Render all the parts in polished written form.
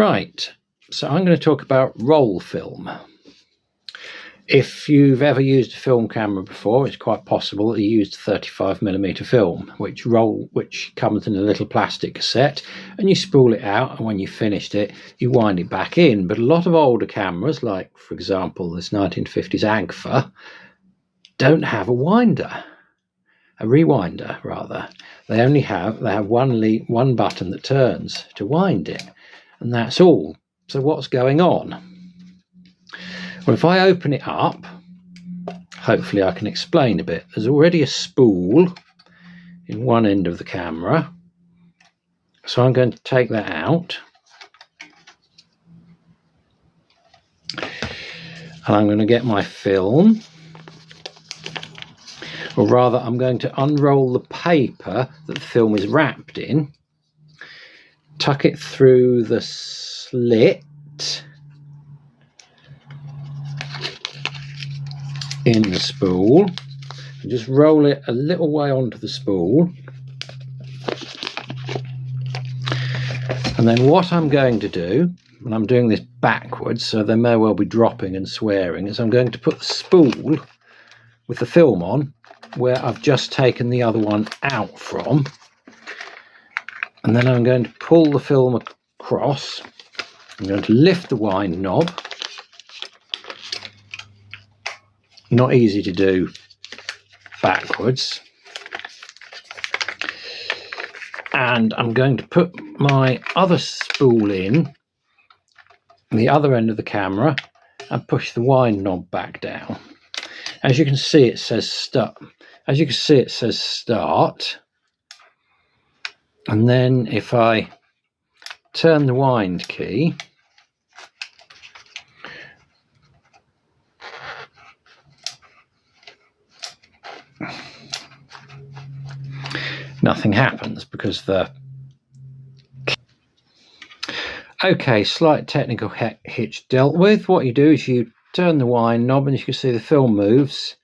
Right, so I'm going to talk about roll film. If you've ever used a film camera before, it's quite possible that you used 35mm film, which comes in a little plastic cassette, and you spool it out, and when you've finished it, you wind it back in. But a lot of older cameras, like for example this 1950s Agfa, don't have a rewinder rather. They have one button that turns to wind it, and that's all. So what's going on? Well, if I open it up, hopefully I can explain a bit. There's already a spool in one end of the camera, so I'm going to take that out, and I'm going to get my film, or rather I'm going to unroll the paper that the film is wrapped in, tuck it through the slit in the spool, and just roll it a little way onto the spool. And then what I'm going to do, and I'm doing this backwards so they may well be dropping and swearing, is I'm going to put the spool with the film on where I've just taken the other one out from, and then I'm going to pull the film across. I'm going to lift the wind knob. Not easy to do backwards. And I'm going to put my other spool in the other end of the camera and push the wind knob back down. As you can see, it says start. And then if I turn the wind key, nothing happens because okay, slight technical hitch dealt with. What you do is you turn the wind knob, and you can see the film moves,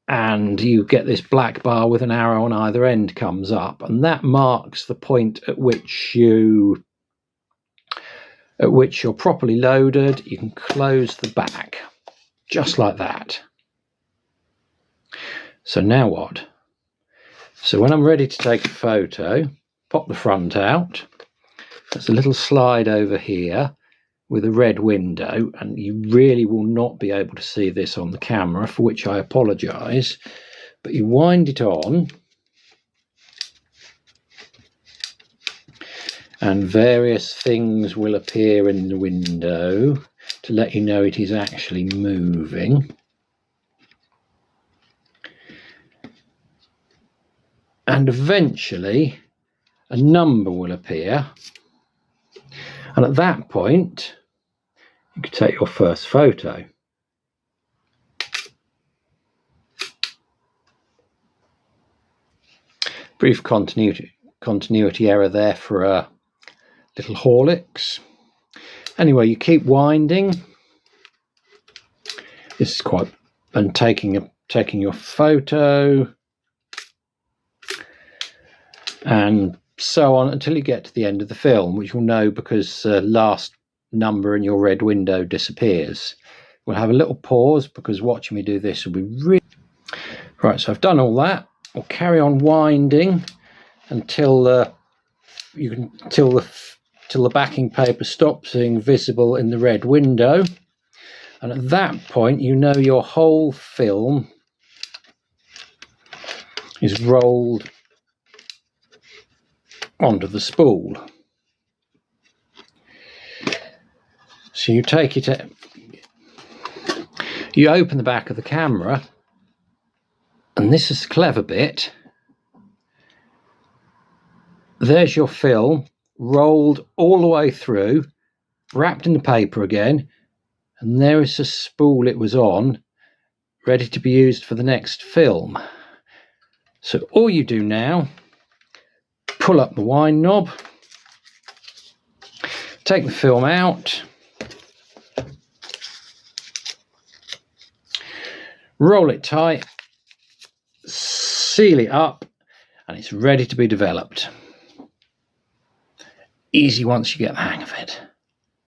and you get this black bar with an arrow on either end comes up, and that marks the point at which you're properly loaded. You can close the back just like that. So now what? So when I'm ready to take a photo, pop the front out. There's a little slide over here with a red window, and you really will not be able to see this on the camera, for which I apologise. But you wind it on, and various things will appear in the window to let you know it is actually moving. And eventually a number will appear, and at that point you can take your first photo. Brief continuity error there for a little Horlicks. Anyway, you keep winding. This is quite, and taking your photo, and so on until you get to the end of the film, which you'll know because the last number in your red window disappears. We'll have a little pause because watching me do this will be really... Right, so I've done all that. We'll carry on winding until the backing paper stops being visible in the red window, and at that point you know your whole film is rolled onto the spool. So you take it, you open the back of the camera, and this is the clever bit. There's your film rolled all the way through, wrapped in the paper again, and there is the spool it was on, ready to be used for the next film. So all you do now, pull up the wind knob, take the film out, roll it tight, seal it up, and it's ready to be developed. Easy once you get the hang of it.